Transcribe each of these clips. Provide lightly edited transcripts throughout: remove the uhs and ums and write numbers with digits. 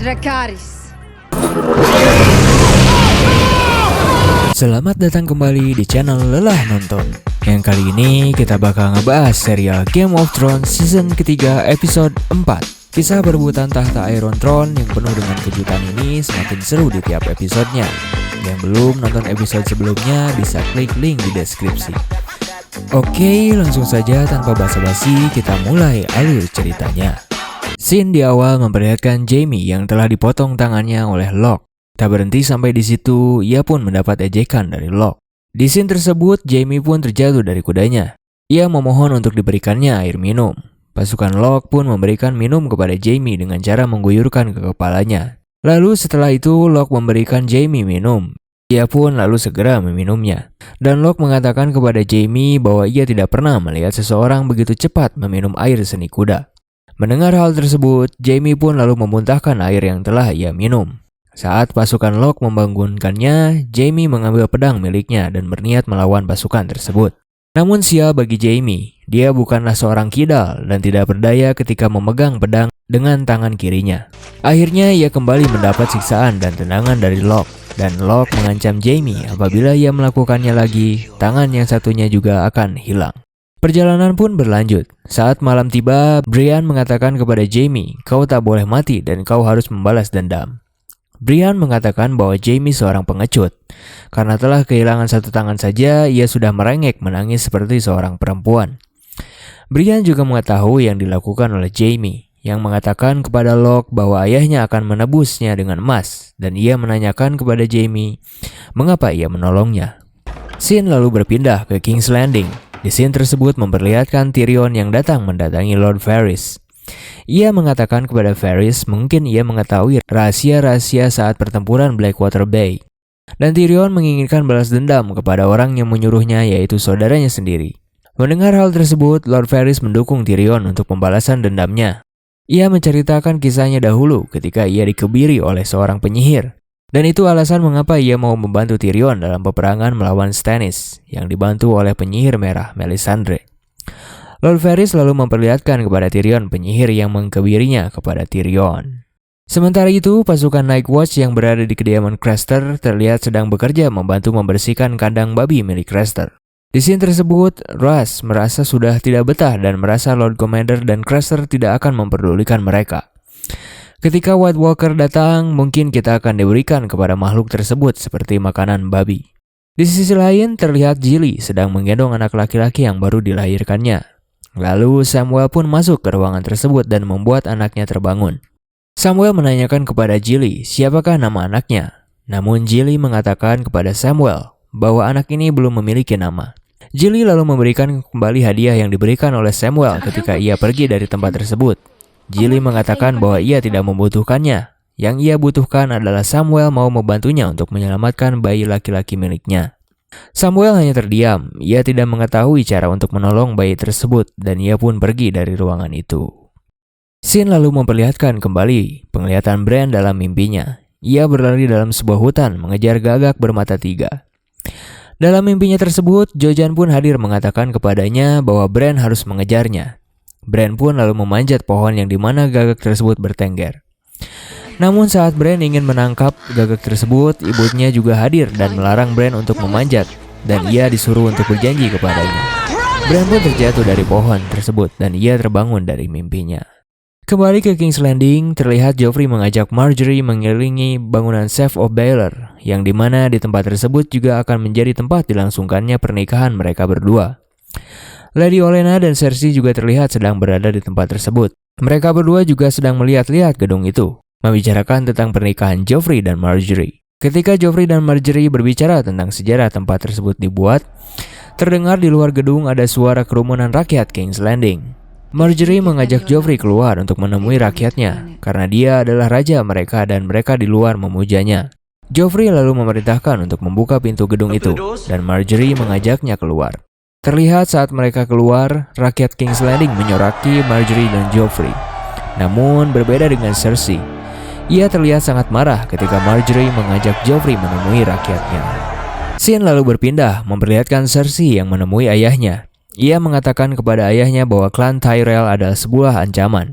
Dracarys. Selamat datang kembali di channel Lelah Nonton. Yang kali ini kita bakal ngebahas serial Game of Thrones season ketiga episode 4. Kisah perebutan tahta Iron Throne yang penuh dengan kejutan ini semakin seru di tiap episodenya. Yang belum nonton episode sebelumnya bisa klik link di deskripsi. Oke, langsung saja tanpa basa-basi kita mulai alur ceritanya. Scene di awal memperlihatkan Jaime yang telah dipotong tangannya oleh Locke. Tak berhenti sampai di situ, ia pun mendapat ejekan dari Locke. Di scene tersebut, Jaime pun terjatuh dari kudanya. Ia memohon untuk diberikannya air minum. Pasukan Locke pun memberikan minum kepada Jaime dengan cara mengguyurkan ke kepalanya. Lalu setelah itu, Locke memberikan Jaime minum. Ia pun lalu segera meminumnya. Dan Locke mengatakan kepada Jaime bahwa ia tidak pernah melihat seseorang begitu cepat meminum air seni kuda. Mendengar hal tersebut, Jaime pun lalu memuntahkan air yang telah ia minum. Saat pasukan Locke membangunkannya, Jaime mengambil pedang miliknya dan berniat melawan pasukan tersebut. Namun sial bagi Jaime, dia bukanlah seorang kidal dan tidak berdaya ketika memegang pedang dengan tangan kirinya. Akhirnya ia kembali mendapat siksaan dan tendangan dari Locke. Dan Locke mengancam Jaime apabila ia melakukannya lagi, tangan yang satunya juga akan hilang. Perjalanan pun berlanjut. Saat malam tiba, Brienne mengatakan kepada Jaime, "Kau tak boleh mati dan kau harus membalas dendam." Brienne mengatakan bahwa Jaime seorang pengecut. Karena telah kehilangan satu tangan saja, ia sudah merengek menangis seperti seorang perempuan. Brienne juga mengetahui yang dilakukan oleh Jaime, yang mengatakan kepada Locke bahwa ayahnya akan menebusnya dengan emas, dan ia menanyakan kepada Jaime mengapa ia menolongnya. Scene lalu berpindah ke King's Landing. Di scene tersebut memperlihatkan Tyrion yang datang mendatangi Lord Varys. Ia mengatakan kepada Varys mungkin ia mengetahui rahasia-rahasia saat pertempuran Blackwater Bay. Dan Tyrion menginginkan balas dendam kepada orang yang menyuruhnya, yaitu saudaranya sendiri. Mendengar hal tersebut, Lord Varys mendukung Tyrion untuk pembalasan dendamnya. Ia menceritakan kisahnya dahulu ketika ia dikebiri oleh seorang penyihir. Dan itu alasan mengapa ia mau membantu Tyrion dalam peperangan melawan Stannis yang dibantu oleh penyihir merah Melisandre. Lord Varys lalu memperlihatkan kepada Tyrion penyihir yang mengkebirinya kepada Tyrion. Sementara itu, pasukan Night Watch yang berada di kediaman Craster terlihat sedang bekerja membantu membersihkan kandang babi milik Craster. Di scene tersebut, Ras merasa sudah tidak betah dan merasa Lord Commander dan Craster tidak akan memperdulikan mereka. Ketika White Walker datang, mungkin kita akan diberikan kepada makhluk tersebut seperti makanan babi. Di sisi lain, terlihat Gilly sedang menggendong anak laki-laki yang baru dilahirkannya. Lalu Samuel pun masuk ke ruangan tersebut dan membuat anaknya terbangun. Samuel menanyakan kepada Gilly siapakah nama anaknya. Namun Gilly mengatakan kepada Samuel bahwa anak ini belum memiliki nama. Gilly lalu memberikan kembali hadiah yang diberikan oleh Samuel ketika ia pergi dari tempat tersebut. Gilly mengatakan bahwa ia tidak membutuhkannya. Yang ia butuhkan adalah Samuel mau membantunya untuk menyelamatkan bayi laki-laki miliknya. Samuel hanya terdiam. Ia tidak mengetahui cara untuk menolong bayi tersebut dan ia pun pergi dari ruangan itu. Scene lalu memperlihatkan kembali penglihatan Bran dalam mimpinya. Ia berlari dalam sebuah hutan mengejar gagak bermata tiga. Dalam mimpinya tersebut, Jojen pun hadir mengatakan kepadanya bahwa Bran harus mengejarnya. Bran pun lalu memanjat pohon yang dimana gagak tersebut bertengger. Namun saat Bran ingin menangkap gagak tersebut, ibunya juga hadir dan melarang Bran untuk memanjat, dan ia disuruh untuk berjanji kepadanya. Bran pun terjatuh dari pohon tersebut dan ia terbangun dari mimpinya. Kembali ke King's Landing, terlihat Joffrey mengajak Margaery mengelilingi bangunan Seat of Baelor, yang dimana di tempat tersebut juga akan menjadi tempat dilangsungkannya pernikahan mereka berdua. Lady Olenna dan Cersei juga terlihat sedang berada di tempat tersebut. Mereka berdua juga sedang melihat-lihat gedung itu, membicarakan tentang pernikahan Joffrey dan Margaery. Ketika Joffrey dan Margaery berbicara tentang sejarah tempat tersebut dibuat, terdengar di luar gedung ada suara kerumunan rakyat King's Landing. Margaery mengajak Joffrey keluar untuk menemui rakyatnya, karena dia adalah raja mereka dan mereka di luar memujanya. Joffrey lalu memerintahkan untuk membuka pintu gedung itu, dan Margaery mengajaknya keluar. Terlihat saat mereka keluar, rakyat King's Landing menyoraki Margaery dan Joffrey. Namun berbeda dengan Cersei. Ia terlihat sangat marah ketika Margaery mengajak Joffrey menemui rakyatnya. Scene lalu berpindah memperlihatkan Cersei yang menemui ayahnya. Ia mengatakan kepada ayahnya bahwa klan Tyrell adalah sebuah ancaman.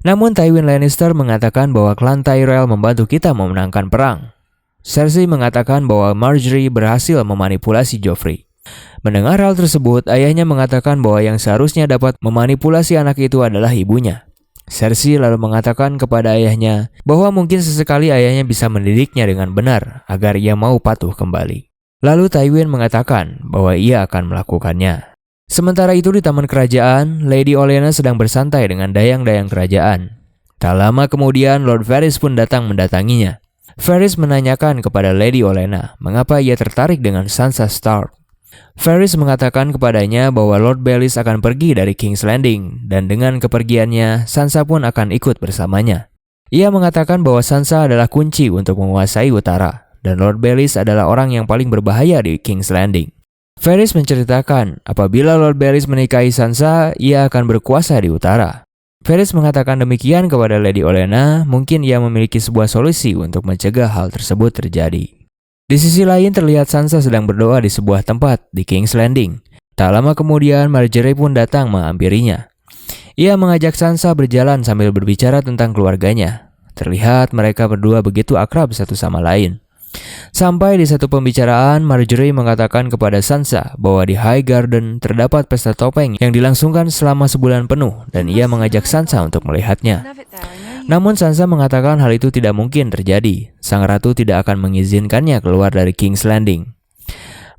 Namun Tywin Lannister mengatakan bahwa klan Tyrell membantu kita memenangkan perang. Cersei mengatakan bahwa Marjorie berhasil memanipulasi Joffrey. Mendengar hal tersebut, ayahnya mengatakan bahwa yang seharusnya dapat memanipulasi anak itu adalah ibunya. Cersei lalu mengatakan kepada ayahnya bahwa mungkin sesekali ayahnya bisa mendidiknya dengan benar agar ia mau patuh kembali. Lalu Tywin mengatakan bahwa ia akan melakukannya. Sementara itu di taman kerajaan, Lady Olenna sedang bersantai dengan dayang-dayang kerajaan. Tak lama kemudian Lord Varys pun datang mendatanginya. Varys menanyakan kepada Lady Olenna mengapa ia tertarik dengan Sansa Stark. Varys mengatakan kepadanya bahwa Lord Baelish akan pergi dari King's Landing dan dengan kepergiannya Sansa pun akan ikut bersamanya. Ia mengatakan bahwa Sansa adalah kunci untuk menguasai utara dan Lord Baelish adalah orang yang paling berbahaya di King's Landing. Varys menceritakan apabila Lord Baelish menikahi Sansa, ia akan berkuasa di utara. Varys mengatakan demikian kepada Lady Olenna, mungkin ia memiliki sebuah solusi untuk mencegah hal tersebut terjadi. Di sisi lain terlihat Sansa sedang berdoa di sebuah tempat di King's Landing. Tak lama kemudian Marjorie pun datang menghampirinya. Ia mengajak Sansa berjalan sambil berbicara tentang keluarganya. Terlihat mereka berdua begitu akrab satu sama lain. Sampai di satu pembicaraan, Marjorie mengatakan kepada Sansa bahwa di High Garden terdapat pesta topeng yang dilangsungkan selama sebulan penuh dan ia mengajak Sansa untuk melihatnya. Namun Sansa mengatakan hal itu tidak mungkin terjadi. Sang ratu tidak akan mengizinkannya keluar dari King's Landing.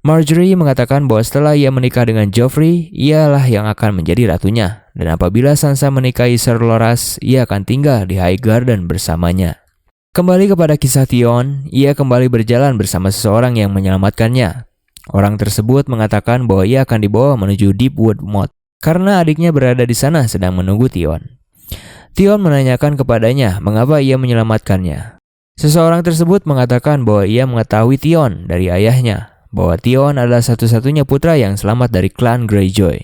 Marjorie mengatakan bahwa setelah ia menikah dengan Joffrey, ialah yang akan menjadi ratunya. Dan apabila Sansa menikahi Ser Loras, ia akan tinggal di High Garden bersamanya. Kembali kepada kisah Theon, ia kembali berjalan bersama seseorang yang menyelamatkannya. Orang tersebut mengatakan bahwa ia akan dibawa menuju Deepwood Moat karena adiknya berada di sana sedang menunggu Theon. Theon menanyakan kepadanya mengapa ia menyelamatkannya. Seseorang tersebut mengatakan bahwa ia mengetahui Theon dari ayahnya, bahwa Theon adalah satu-satunya putra yang selamat dari klan Greyjoy.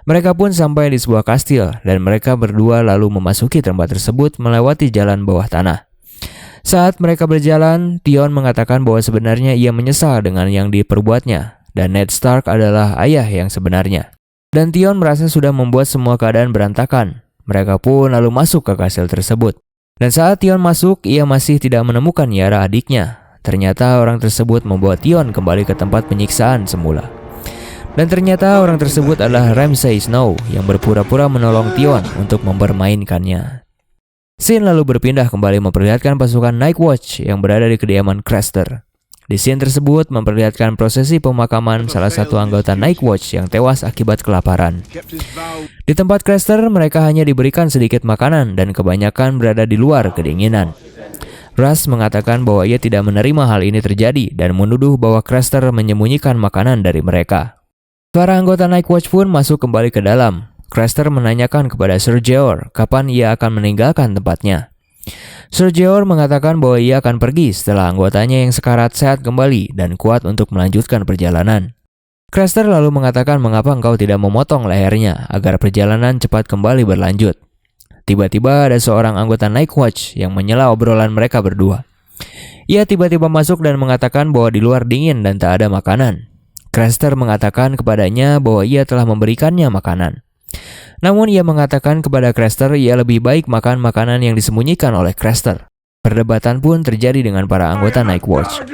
Mereka pun sampai di sebuah kastil dan mereka berdua lalu memasuki tempat tersebut melewati jalan bawah tanah. Saat mereka berjalan, Theon mengatakan bahwa sebenarnya ia menyesal dengan yang diperbuatnya dan Ned Stark adalah ayah yang sebenarnya. Dan Theon merasa sudah membuat semua keadaan berantakan. Mereka pun lalu masuk ke kastil tersebut. Dan saat Theon masuk, ia masih tidak menemukan Yara adiknya. Ternyata orang tersebut membawa Theon kembali ke tempat penyiksaan semula. Dan ternyata orang tersebut adalah Ramsay Snow yang berpura-pura menolong Theon untuk mempermainkannya. Scene lalu berpindah kembali memperlihatkan pasukan Night Watch yang berada di kediaman Craster. Di scene tersebut memperlihatkan prosesi pemakaman salah satu anggota Night Watch yang tewas akibat kelaparan. Di tempat Craster mereka hanya diberikan sedikit makanan dan kebanyakan berada di luar kedinginan. Russ mengatakan bahwa ia tidak menerima hal ini terjadi dan menuduh bahwa Craster menyembunyikan makanan dari mereka. Para anggota Night Watch pun masuk kembali ke dalam. Craster menanyakan kepada Ser Jeor kapan ia akan meninggalkan tempatnya. Ser Jeor mengatakan bahwa ia akan pergi setelah anggotanya yang sekarat sehat kembali dan kuat untuk melanjutkan perjalanan. Craster lalu mengatakan mengapa engkau tidak memotong lehernya agar perjalanan cepat kembali berlanjut. Tiba-tiba ada seorang anggota Night Watch yang menyela obrolan mereka berdua. Ia tiba-tiba masuk dan mengatakan bahwa di luar dingin dan tak ada makanan. Craster mengatakan kepadanya bahwa ia telah memberikannya makanan. Namun ia mengatakan kepada Craster ia lebih baik makan makanan yang disembunyikan oleh Craster. Perdebatan pun terjadi dengan para anggota Night Watch.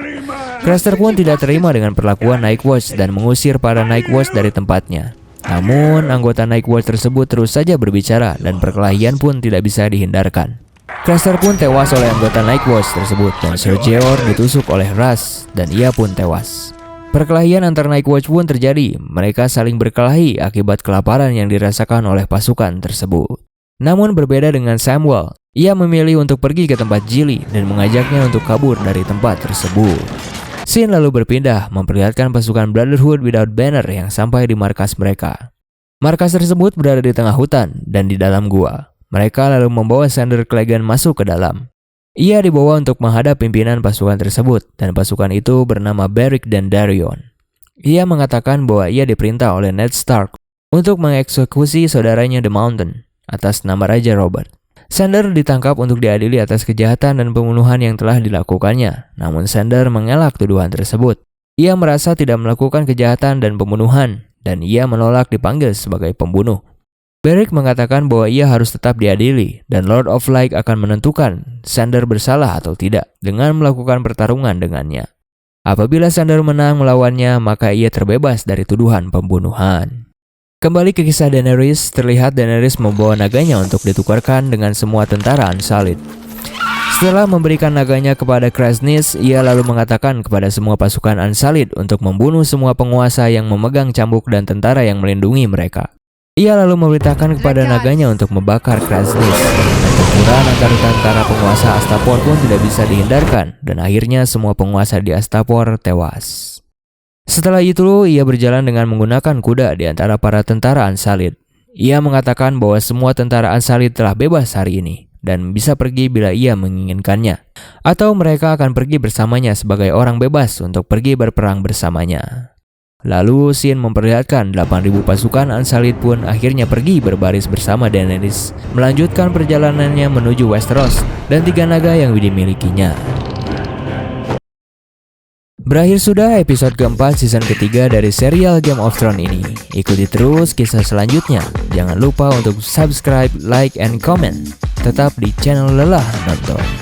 Craster pun tidak terima dengan perlakuan Night Watch dan mengusir para Night Watch dari tempatnya. Namun anggota Night Watch tersebut terus saja berbicara dan perkelahian pun tidak bisa dihindarkan. Craster pun tewas oleh anggota Night Watch tersebut dan Ser Jeor ditusuk oleh Russ dan ia pun tewas. Perkelahian antar Night Watch pun terjadi. Mereka saling berkelahi akibat kelaparan yang dirasakan oleh pasukan tersebut. Namun berbeda dengan Samwell, ia memilih untuk pergi ke tempat Gilly dan mengajaknya untuk kabur dari tempat tersebut. Scene lalu berpindah memperlihatkan pasukan Brotherhood Without Banner yang sampai di markas mereka. Markas tersebut berada di tengah hutan dan di dalam gua. Mereka lalu membawa Sandor Clegane masuk ke dalam. Ia dibawa untuk menghadap pimpinan pasukan tersebut dan pasukan itu bernama Beric dan Darion. Ia mengatakan bahwa ia diperintah oleh Ned Stark untuk mengeksekusi saudaranya The Mountain atas nama Raja Robert. Sandor ditangkap untuk diadili atas kejahatan dan pembunuhan yang telah dilakukannya. Namun Sandor mengelak tuduhan tersebut. Ia merasa tidak melakukan kejahatan dan pembunuhan dan ia menolak dipanggil sebagai pembunuh. Beric mengatakan bahwa ia harus tetap diadili dan Lord of Light akan menentukan Xander bersalah atau tidak dengan melakukan pertarungan dengannya. Apabila Xander menang melawannya, maka ia terbebas dari tuduhan pembunuhan. Kembali ke kisah Daenerys, terlihat Daenerys membawa naganya untuk ditukarkan dengan semua tentara Unsullied. Setelah memberikan naganya kepada Kraznys, ia lalu mengatakan kepada semua pasukan Unsullied untuk membunuh semua penguasa yang memegang cambuk dan tentara yang melindungi mereka. Ia lalu memerintahkan kepada naganya untuk membakar Kraznys. Pertempuran antara tentara penguasa Astapor pun tidak bisa dihindarkan, dan akhirnya semua penguasa di Astapor tewas. Setelah itu, ia berjalan dengan menggunakan kuda di antara para tentara Unsullied. Ia mengatakan bahwa semua tentara Unsullied telah bebas hari ini dan bisa pergi bila ia menginginkannya, atau mereka akan pergi bersamanya sebagai orang bebas untuk pergi berperang bersamanya. Lalu scene memperlihatkan 8.000 pasukan Unsullied pun akhirnya pergi berbaris bersama Daenerys, melanjutkan perjalanannya menuju Westeros dan 3 naga yang dimilikinya. Berakhir sudah episode keempat season ketiga dari serial Game of Thrones ini. Ikuti terus kisah selanjutnya. Jangan lupa untuk subscribe, like, and comment. Tetap di channel Lelah Nonton.